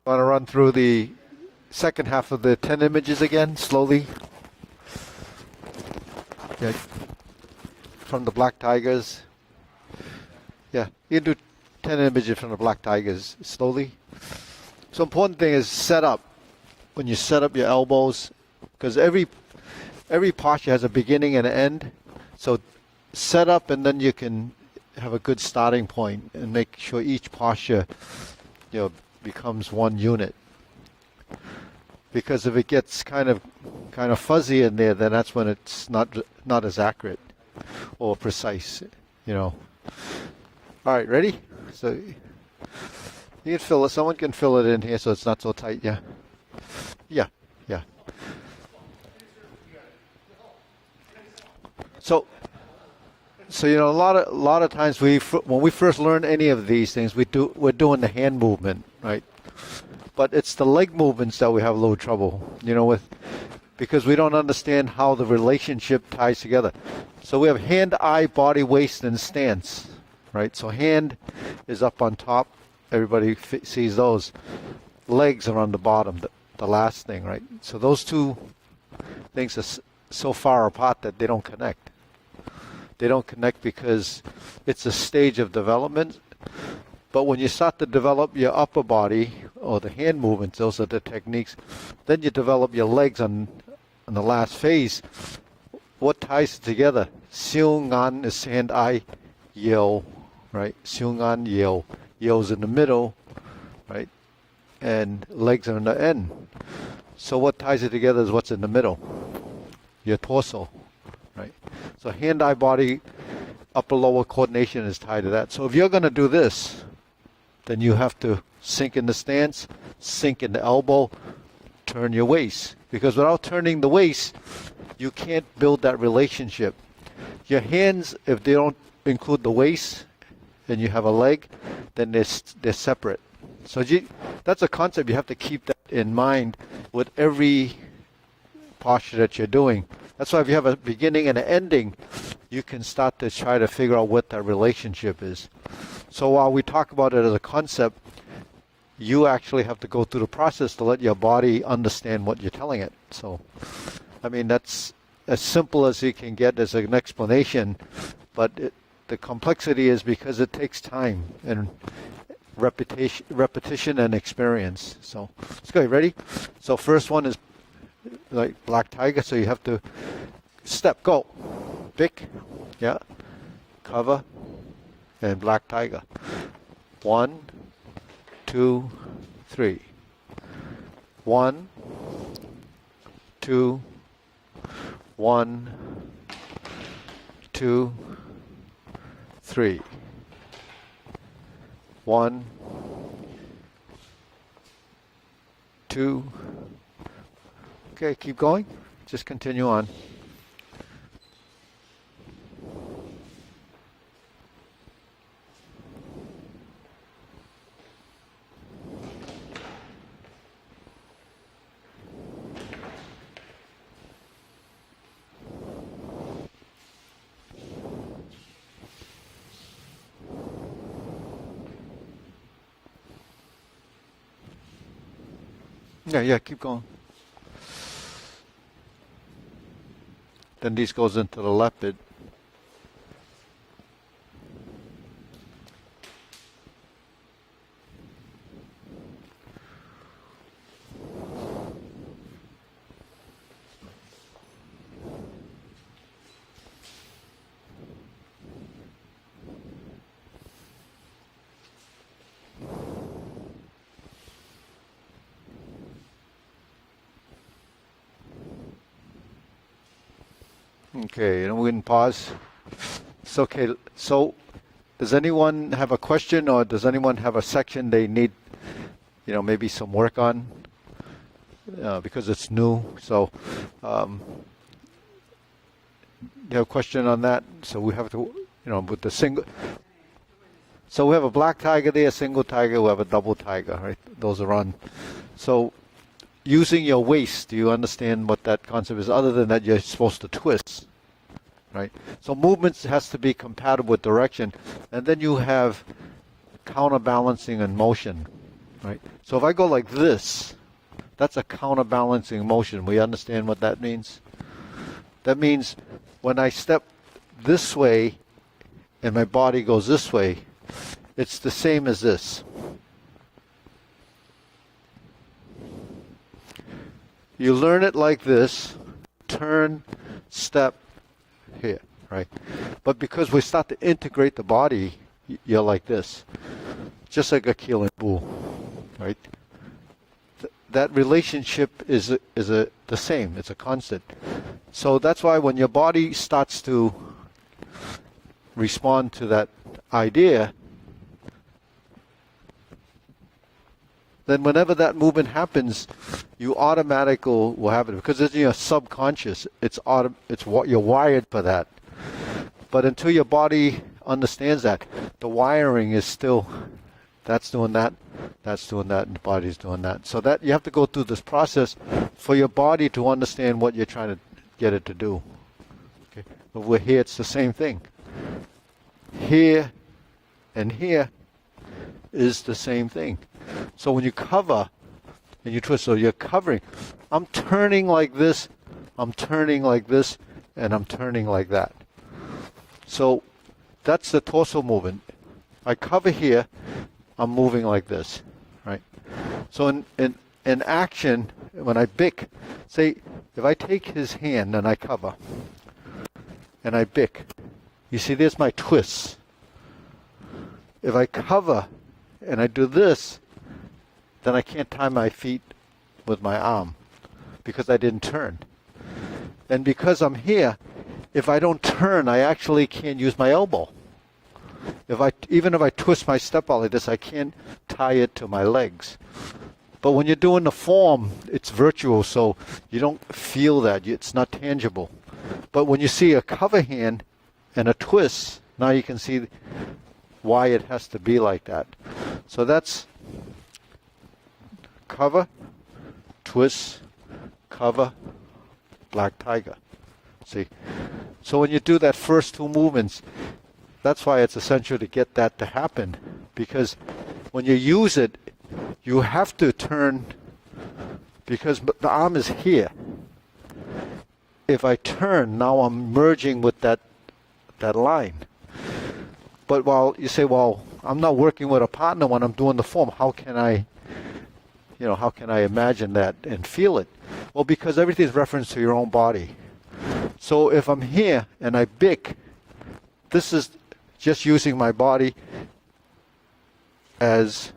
Want to run through the second half of the 10 images again, slowly? Yeah. From the black tigers. Yeah, you can do 10 images from the black tigers slowly. So important thing is set up. When you set up your elbows, because every posture has a beginning and an end. So set up, and then you can have a good starting point and make sure each posture, becomes one unit. Because if it gets kind of fuzzy in there, then that's when it's not as accurate or precise. All right, ready? So you can fill it. Someone can fill it in here so it's not so tight. Yeah. Yeah. So a lot of times when we first learn any of these things, we're doing the hand movement, right? But it's the leg movements that we have a little trouble, with, because we don't understand how the relationship ties together. So we have hand, eye, body, waist, and stance, right? So hand is up on top. Everybody sees those. Legs are on the bottom, the last thing, right? So those two things are so far apart that they don't connect. They don't connect because it's a stage of development. But when you start to develop your upper body, or the hand movements, those are the techniques, then you develop your legs on the last phase. What ties it together? Siung An is hand, eye, yo, right? Siung An, yo. Yo's in the middle, right? And legs are in the end. So what ties it together is what's in the middle. Your torso, right? So hand, eye, body, upper, lower coordination is tied to that. So if you're going to do this, then you have to sink in the stance, sink in the elbow, turn your waist. Because without turning the waist, you can't build that relationship. Your hands, if they don't include the waist and you have a leg, then they're separate. So that's a concept you have to keep that in mind with every posture that you're doing. That's why if you have a beginning and an ending, you can start to try to figure out what that relationship is. So while we talk about it as a concept, you actually have to go through the process to let your body understand what you're telling it. So, that's as simple as you can get as an explanation, but the complexity is because it takes time and repetition and experience. So let's go. Ready? So first one is like black tiger. So you have to step, go, pick, yeah, cover, and black tiger. 1, 2, 3. 1, 2, 1, 2, 3. 1, 2. Okay, keep going. Just continue on. Yeah, keep going. Then this goes into the leopard. Okay, and we can pause. It's okay. So, does anyone have a question, or does anyone have a section they need, maybe some work on? Because it's new. So, you have a question on that? So we have to, with the single. So we have a black tiger there, a single tiger. We have a double tiger, right? Those are on. So, using your waist, do you understand what that concept is? Other than that, you're supposed to twist, right? So movements has to be compatible with direction, and then you have counterbalancing and motion. right? So if I go like this, that's a counterbalancing motion. We understand what that means? That means when I step this way and my body goes this way, it's the same as this. You learn it like this, turn, step, here, right? But because we start to integrate the body, you're like this, just like a keel and bull, right? That relationship is the same. It's a constant. So that's why when your body starts to respond to that idea, then whenever that movement happens, you automatically will have it because it's in your subconscious. It's what you're wired for that. But until your body understands that, the wiring is still, that's doing that, and the body's doing that. So that you have to go through this process for your body to understand what you're trying to get it to do. Okay. But we're here, it's the same thing. Here and here is the same thing. So when you cover and you twist, so you're covering. I'm turning like this, I'm turning like this, and I'm turning like that. So that's the torso movement. I cover here, I'm moving like this, right? So in action, when I bick, say if I take his hand and I cover, and I bick, you see there's my twists. If I cover and I do this, then I can't tie my feet with my arm because I didn't turn. And because I'm here, if I don't turn, I actually can't use my elbow. Even if I twist my step out like this, I can't tie it to my legs. But when you're doing the form, it's virtual, so you don't feel that. It's not tangible. But when you see a cover hand and a twist, now you can see why it has to be like that. So that's cover, twist, cover, black tiger. See? So when you do that first two movements, that's why it's essential to get that to happen. Because when you use it, you have to turn, because the arm is here. If I turn, now I'm merging with that line. But while you say, well, I'm not working with a partner when I'm doing the form, how can I imagine that and feel it? Well, because everything is reference to your own body. So if I'm here and I bick, this is just using my body as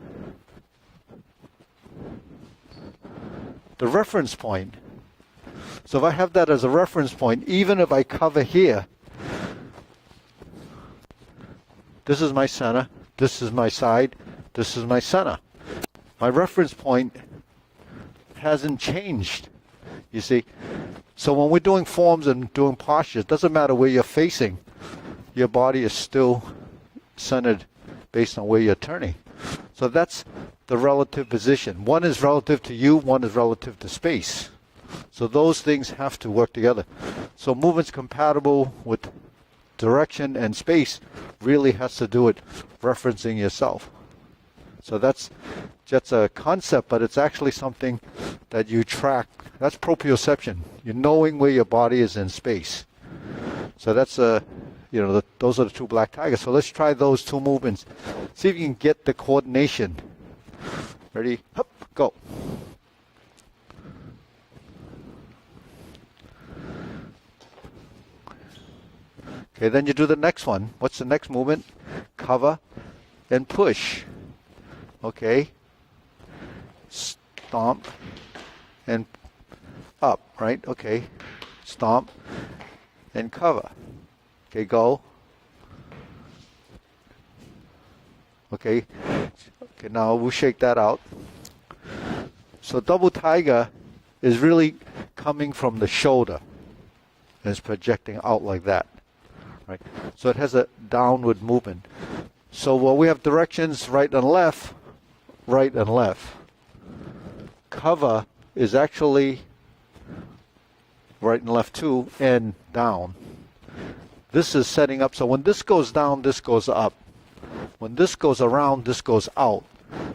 the reference point. So if I have that as a reference point, even if I cover here, this is my center, this is my side, this is my center. My reference point hasn't changed, you see. So when we're doing forms and doing postures, it doesn't matter where you're facing, your body is still centered based on where you're turning. So that's the relative position. One is relative to you, one is relative to space. So those things have to work together. So movements compatible with direction and space really has to do with referencing yourself. So that's just a concept, but it's actually something that you track. That's proprioception. You're knowing where your body is in space. So that's those are the two black tigers. So let's try those two movements. See if you can get the coordination. Ready? Hup, go. Okay, then you do the next one. What's the next movement? Cover and push. Okay. Stomp and up, right? Okay. Stomp and cover. Okay, go. Okay. Okay, now we'll shake that out. So double tiger is really coming from the shoulder and it's projecting out like that. Right? So it has a downward movement. So while we have directions right and left, right and left. Cover is actually right and left too, and down. This is setting up, so when this goes down, this goes up. When this goes around, this goes out.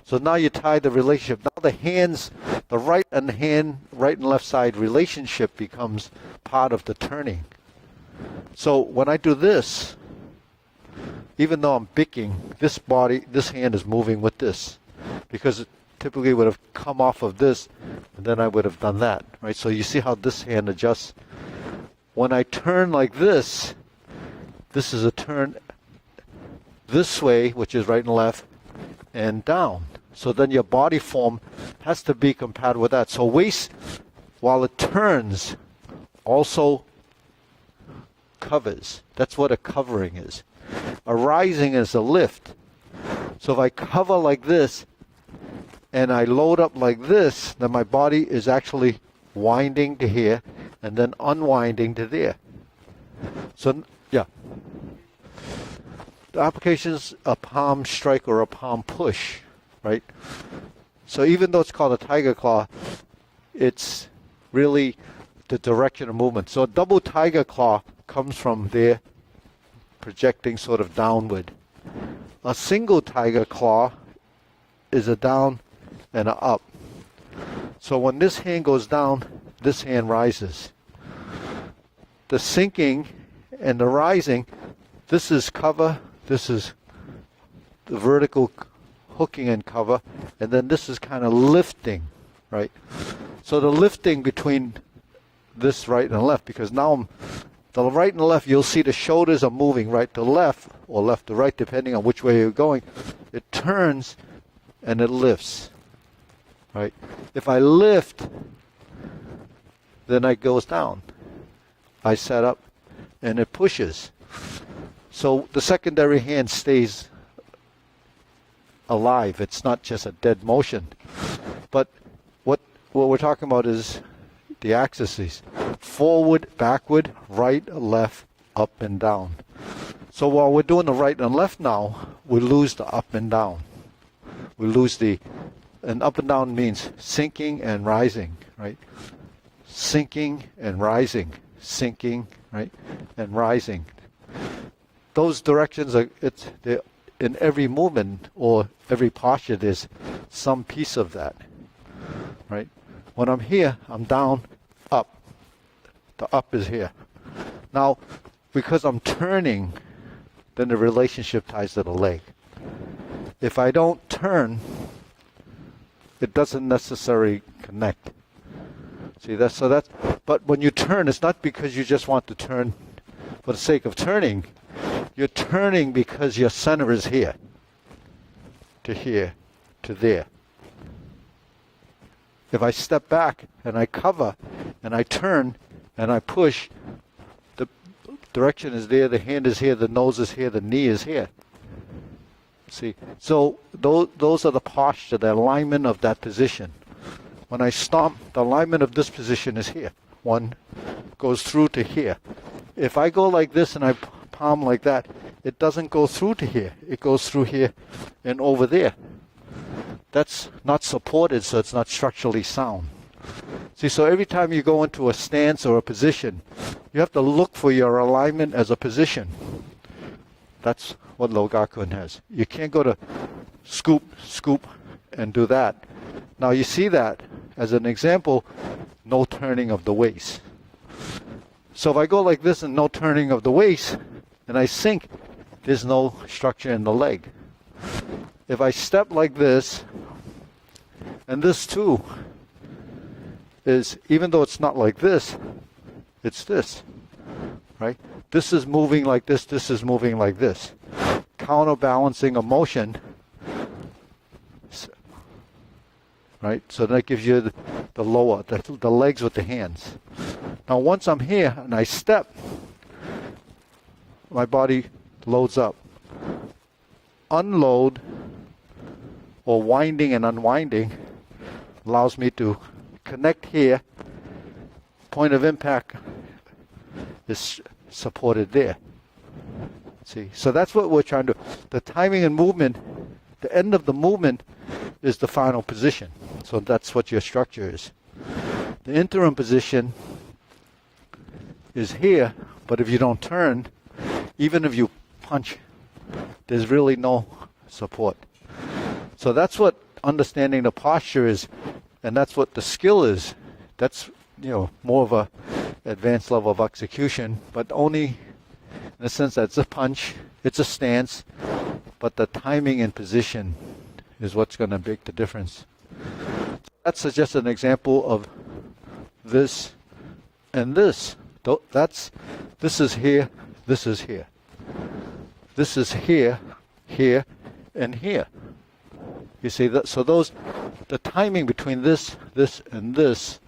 So now you tie the relationship. Now the hands, the right and left side relationship becomes part of the turning. So when I do this, even though I'm picking, this hand is moving with this, because it typically would have come off of this, and then I would have done that, right? So you see how this hand adjusts. When I turn like this is a turn this way, which is right and left, and down. So then your body form has to be compatible with that. So waist, while it turns, also covers. That's what a covering is. A rising is a lift. So if I cover like this and I load up like this, then my body is actually winding to here and then unwinding to there. So, yeah. The application is a palm strike or a palm push, right? So even though it's called a tiger claw, it's really the direction of movement. So a double tiger claw comes from there, projecting sort of downward. A single tiger claw is a down and a up. So when this hand goes down, this hand rises. The sinking and the rising, this is cover, this is the vertical hooking and cover, and then this is kind of lifting, right? So the lifting between this right and left, because now the right and left, you'll see the shoulders are moving right to left or left to right, depending on which way you're going. It turns and it lifts, right? If I lift, then it goes down. I set up and it pushes. So the secondary hand stays alive. It's not just a dead motion. But what we're talking about is the axes. Forward, backward, right, left, up and down. So while we're doing the right and left now, we lose the up and down. We lose and up and down means sinking and rising, right? Sinking and rising, sinking, right? And rising. Those directions they're in every movement or every posture, there's some piece of that, right? When I'm here, I'm down, up. The up is here. Now, because I'm turning, then the relationship ties to the leg. If I don't turn, it doesn't necessarily connect. See, but when you turn, it's not because you just want to turn for the sake of turning. You're turning because your center is here, to there. If I step back and I cover and I turn and I push, the direction is there, the hand is here, the nose is here, the knee is here. See, so those are the posture, the alignment of that position. When I stomp, the alignment of this position is here. One goes through to here. If I go like this and I palm like that, it doesn't go through to here. It goes through here and over there. That's not supported, so it's not structurally sound. See, so every time you go into a stance or a position, you have to look for your alignment as a position. That's what Logakun has. You can't go to scoop, and do that. Now you see that, as an example, no turning of the waist. So if I go like this and no turning of the waist, and I sink, there's no structure in the leg. If I step like this, and this too is, even though it's not like this, it's this, right? This is moving like this is moving like this. Counterbalancing a motion, right? So that gives you the lower, the legs with the hands. Now once I'm here and I step, my body loads up. Unload, or winding and unwinding, allows me to connect here. Point of impact is supported there. See, so that's what we're trying to. The timing and movement, the end of the movement is the final position. So that's what your structure is. The interim position is here, but if you don't turn, even if you punch, there's really no support. So that's what understanding the posture is, and that's what the skill is. That's, more of a advanced level of execution, but only in the sense that it's a punch, it's a stance, but the timing and position is what's going to make the difference. That's just an example of this and this. This is here, this is here. This is here, here, and here. You see that? So the timing between this, and this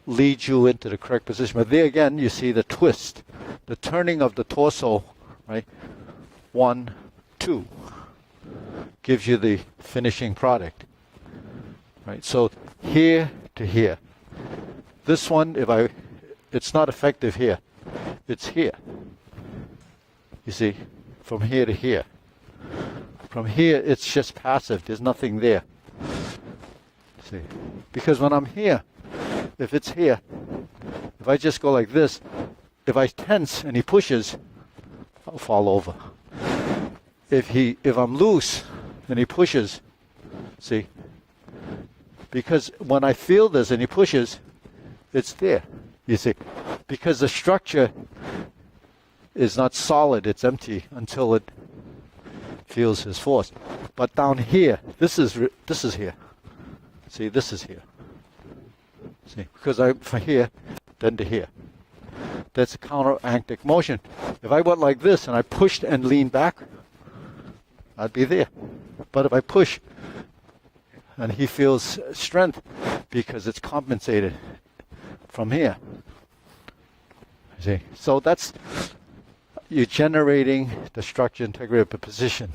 leads you into the correct position. But there again, you see the twist, the turning of the torso, right? 1, 2 gives you the finishing product, right? So here to here. This one, it's not effective here. It's here. You see, from here to here. From here, it's just passive. There's nothing there. See, because when I'm here, if it's here, if I just go like this, if I tense and he pushes, I'll fall over. If I'm loose and he pushes, see, because when I feel this and he pushes, it's there. You see, because the structure is not solid, it's empty until it feels his force. But down here, this is here. See, this is here. See, because I'm from here, then to here. That's a counteractic motion. If I went like this and I pushed and leaned back, I'd be there. But if I push and he feels strength because it's compensated from here. See, so that's you're generating the structure integrity of the position.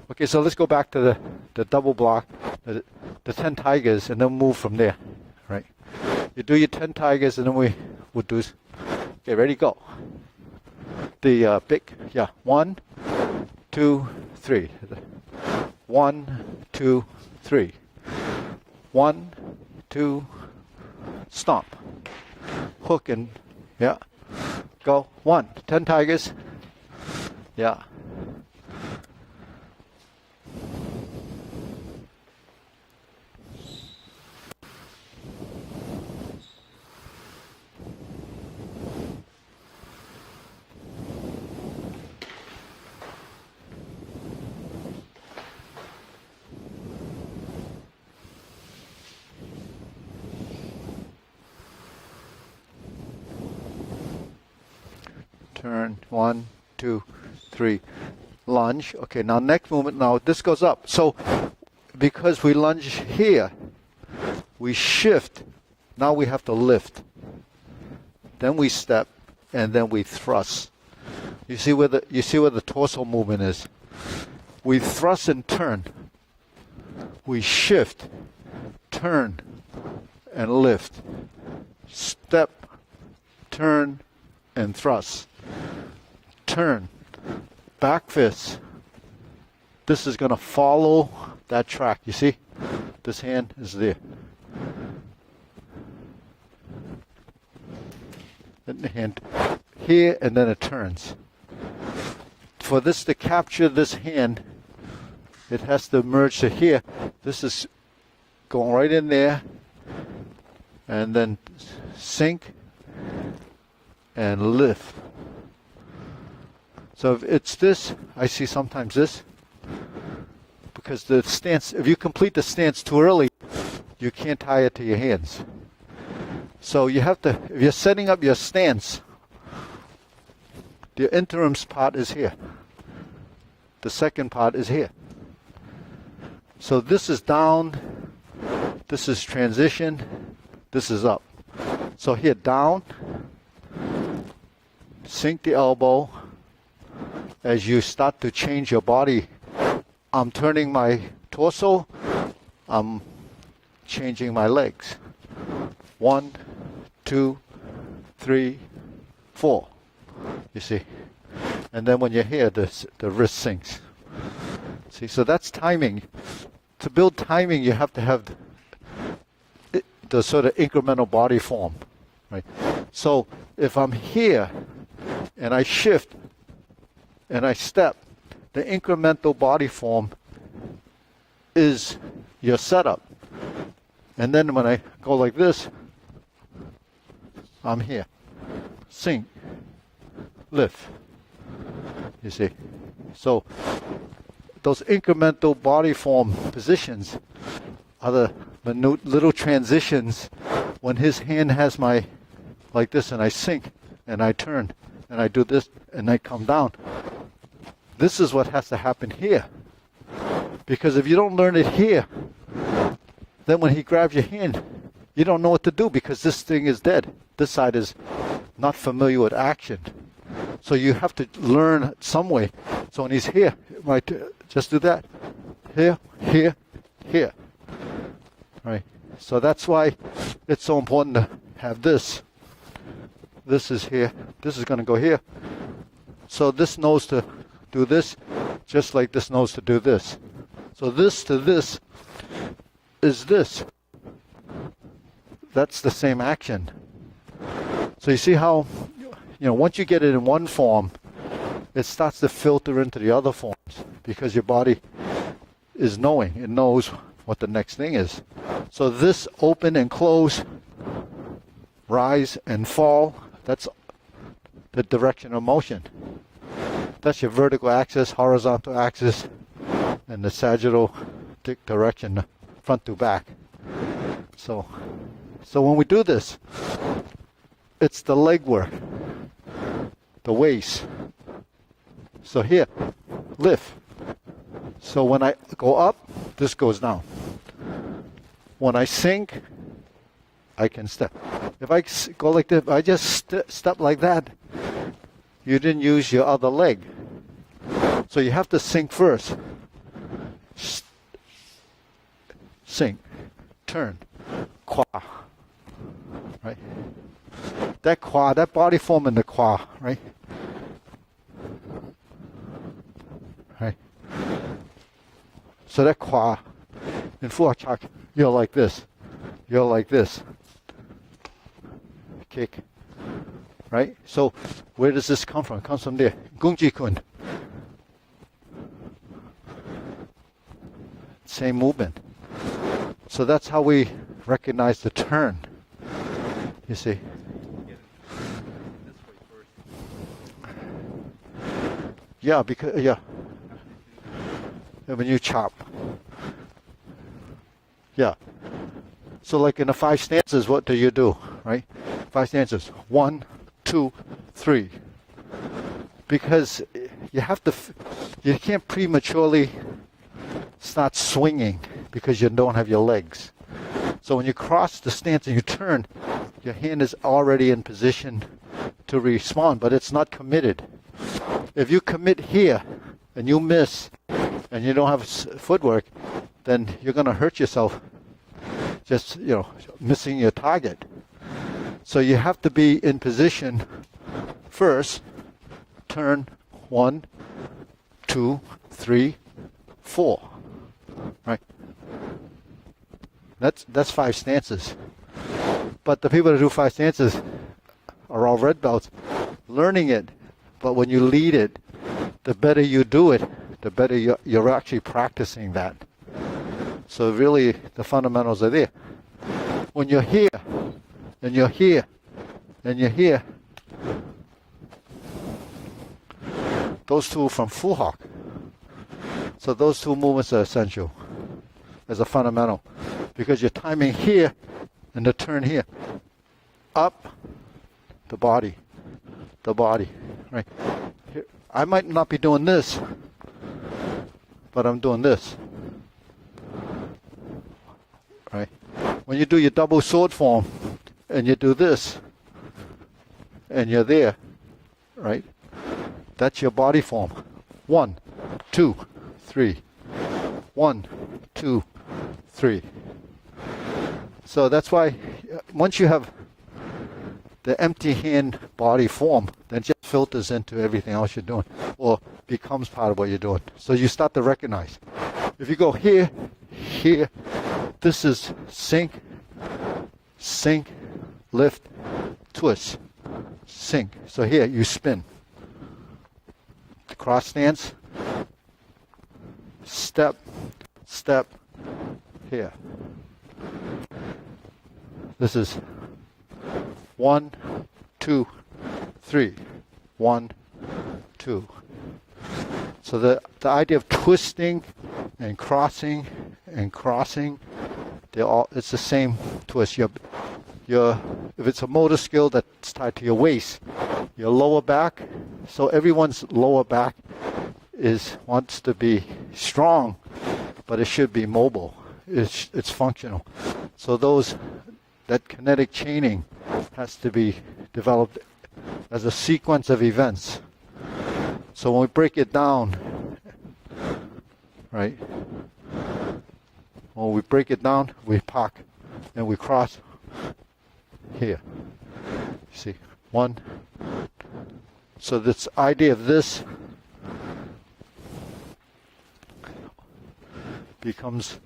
Okay, so let's go back to the double block, the 10 tigers, and then move from there, right? You do your 10 tigers, and then we would do. Okay, ready, go. The big, 1, 2, 3. 1, 2, 3. 1, 2, stomp. Hook and, go. 1, 10 tigers. Yeah. Turn, 1, 2, 3, lunge. Okay, now next movement, now this goes up. So because we lunge here, we shift. Now we have to lift. Then we step, and then we thrust. You see where the torso movement is. We thrust and turn. We shift, turn, and lift. Step, turn, and thrust. Turn, back fist. This is going to follow that track. You see? This hand is there. Then the hand here, and then it turns. For this to capture this hand, it has to merge to here. This is going right in there, and then sink and lift. So if it's this, I see sometimes this, because the stance, if you complete the stance too early, you can't tie it to your hands. So you have to, if you're setting up your stance, the interim part is here. The second part is here. So this is down, this is transition, this is up. So here, down, sink the elbow. As you start to change your body, I'm turning my torso, I'm changing my legs. 1, 2, 3, 4. You see? And then when you're here, the wrist sinks. See, so that's timing. To build timing, you have to have the sort of incremental body form, right? So if I'm here and I shift and I step, the incremental body form is your setup. And then when I go like this, I'm here. Sink, lift. You see? So those incremental body form positions are the minute little transitions when his hand has my, like this, and I sink, and I turn, and I do this, and I come down. This is what has to happen here. Because if you don't learn it here, then when he grabs your hand, you don't know what to do because this thing is dead. This side is not familiar with action. So you have to learn some way. So when he's here, you might just do that. Here, here, here. Right? So that's why it's so important to have this. This is here. This is going to go here. So this knows to do this, just like this knows to do this. So this to this is this. That's the same action. So you see how, once you get it in one form, it starts to filter into the other forms because your body is knowing. It knows what the next thing is. So this open and close, rise and fall, that's the direction of motion. That's your vertical axis, horizontal axis, and the sagittal direction, front to back. So when we do this, it's the leg work, the waist. So here, lift. So when I go up, this goes down. When I sink, I can step. If I go like this, I just step like that, you didn't use your other leg. So you have to sink first. Sink, turn, kwa. Right? That kwa, that body form in the kwa, right? Right? So that kwa, in fuachak, you're like this. You're like this. Kick. Right? So where does this come from? It comes from there. Gungji kuen. Same movement. So that's how we recognize the turn. You see? Yeah, because when you chop. Yeah. So like in the 5 stanzas, what do you do, right? 5 stanzas. 1, 2, 3. Because you have to, you can't prematurely start swinging because you don't have your legs. So when you cross the stance and you turn, your hand is already in position to respond, but it's not committed. If you commit here and you miss and you don't have footwork, then you're going to hurt yourself just, missing your target. So you have to be in position first, turn 1, 2, 3, 4. Right? That's 5 stances. But the people that do 5 stances are all red belts, learning it. But when you lead it, the better you do it, the better you're actually practicing that. So really, the fundamentals are there. When you're here, and you're here, and you're here, those two from full hawk. So those 2 movements are essential as a fundamental. Because you're timing here and the turn here. Up, the body, right? Here, I might not be doing this, but I'm doing this, right? When you do your double sword form and you do this and you're there, right? That's your body form. 1, 2, 3. 1, 2, 3. So that's why once you have the empty hand body form, then it just filters into everything else you're doing or becomes part of what you're doing. So you start to recognize. If you go here, here, this is sink, sink, lift, twist, sink. So here you spin. The cross stance, step, step, here. This is 1, 2, 3. 1, 2. So the idea of twisting and crossing, it's the same twist. If it's a motor skill that's tied to your waist, your lower back. So everyone's lower back wants to be strong, but it should be mobile. It's functional. So that kinetic chaining has to be developed as a sequence of events. So when we break it down, right? When we break it down, we park and we cross here. See, 1. So this idea of this becomes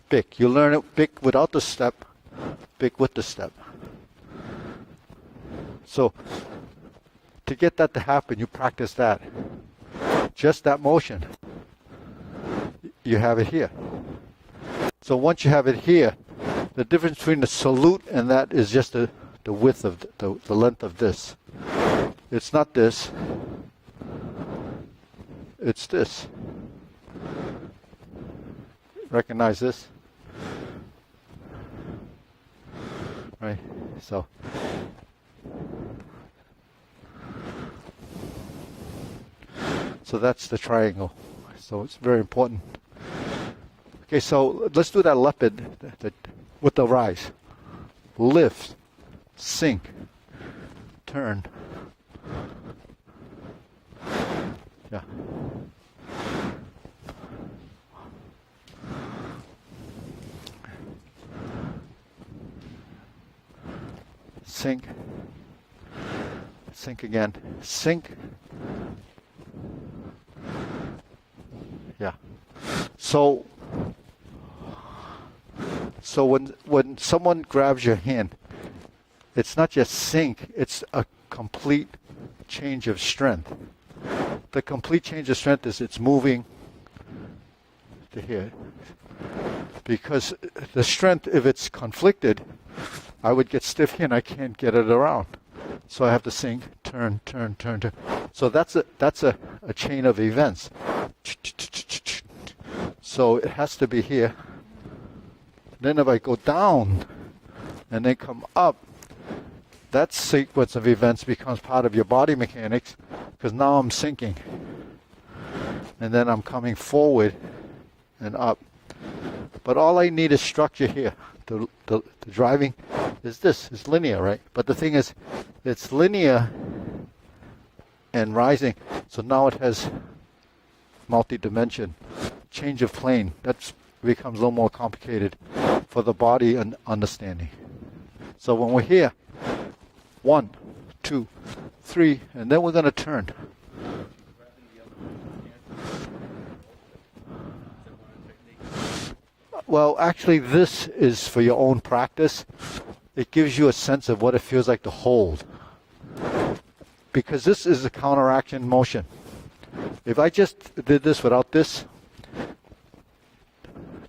big. You learn it big without the step, big with the step. So to get that to happen, you practice that. Just that motion. You have it here. So once you have it here, the difference between the salute and that is just the width of the length of this. It's not this. It's this. Recognize this? Right? So that's the triangle. So it's very important. Okay, so let's do that leopard with the rise. Lift, sink, turn. Yeah. Sink. Sink again. Sink. Yeah. So when someone grabs your hand, it's not just sink, it's a complete change of strength. The complete change of strength is it's moving to here. Because the strength, if it's conflicted, I would get stiff here and I can't get it around. So I have to sink, turn, turn, turn, turn. So that's a chain of events. So it has to be here. Then if I go down and then come up, that sequence of events becomes part of your body mechanics because now I'm sinking. And then I'm coming forward and up. But all I need is structure here. The driving is this. It's linear, right? But the thing is, it's linear and rising. So now it has multi-dimension. Change of plane. That becomes a little more complicated for the body and understanding. So when we're here, 1, 2, 3, and then we're going to turn. Well, actually, this is for your own practice. It gives you a sense of what it feels like to hold. Because this is a counteraction motion. If I just did this without this,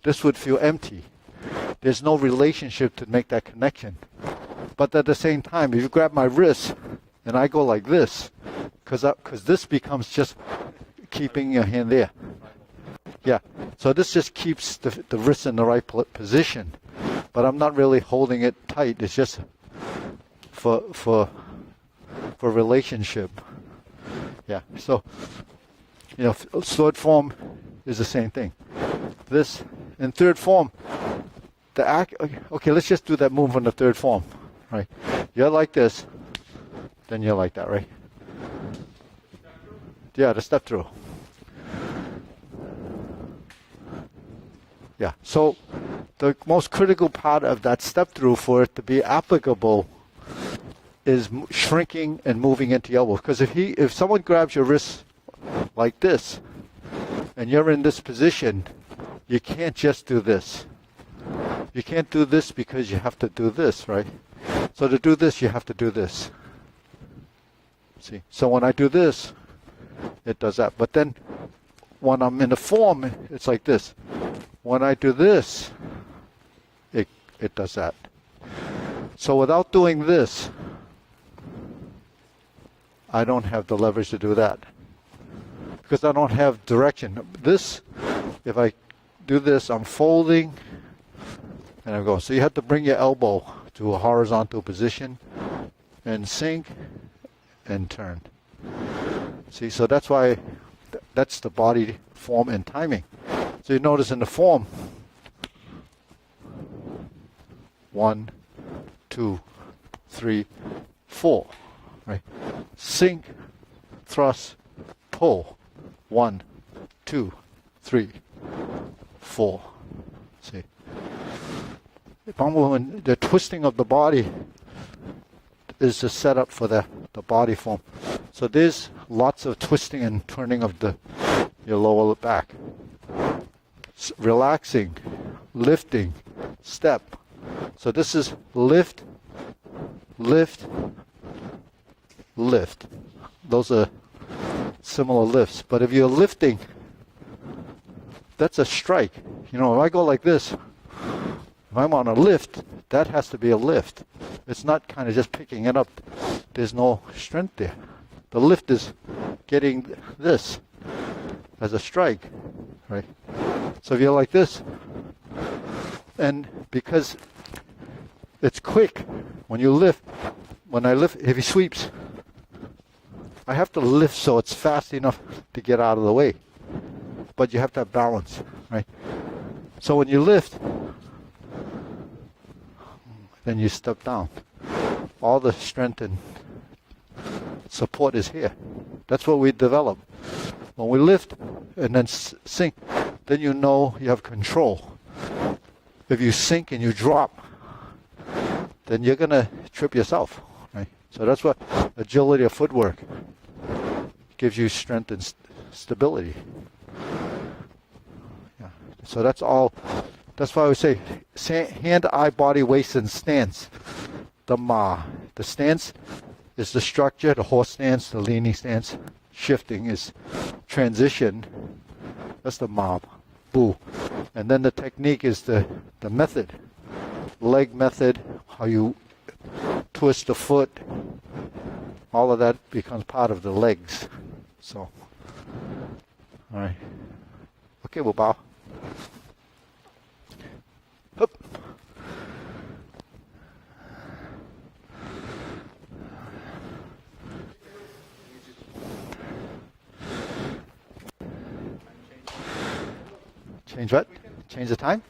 this would feel empty. There's no relationship to make that connection. But at the same time, if you grab my wrist and I go like this, because this becomes just keeping your hand there. Yeah, so this just keeps the wrist in the right position, but I'm not really holding it tight. It's just for relationship. Yeah, so third form is the same thing. This in third form, okay, let's just do that move on the third form, right? You're like this, then you're like that, right? Yeah, the step through. Yeah, so the most critical part of that step through for it to be applicable is shrinking and moving into your elbow. Because if someone grabs your wrist like this, and you're in this position, you can't just do this. You can't do this because you have to do this, right? So to do this, you have to do this. See, so when I do this, it does that. But then when I'm in the form, it's like this. When I do this, it does that. So without doing this, I don't have the leverage to do that. Because I don't have direction. This, if I do this, I'm folding and I'm going. So you have to bring your elbow to a horizontal position and sink and turn. See, so that's why that's the body form and timing. So you notice in the form, 1, 2, 3, 4, right? Sink, thrust, pull, 1, 2, 3, 4. See, when the twisting of the body is the setup for the body form. So there's lots of twisting and turning of your lower back. Relaxing, lifting, step. So this is lift, lift, lift. Those are similar lifts. But if you're lifting, that's a strike. You know, if I go like this, if I'm on a lift, that has to be a lift. It's not kind of just picking it up. There's no strength there. The lift is getting this as a strike, right? So if you're like this, and because it's quick, when you lift, when I lift, if he sweeps, I have to lift so it's fast enough to get out of the way. But you have to have balance, right? So when you lift, then you step down. All the strength and support is here. That's what we develop. When we lift and then sink, then you know you have control. If you sink and you drop, then you're going to trip yourself, right? So that's what agility of footwork gives you, strength and stability. Yeah. So that's all. That's why we say hand, eye, body, waist, and stance. The ma. The stance is the structure, the horse stance, the leaning stance. Shifting is transition. That's the ma. Bu. And then the technique is the method. Leg method, how you twist the foot. All of that becomes part of the legs. So, all right. Okay, we'll bow. Hup. Change what? Change the time?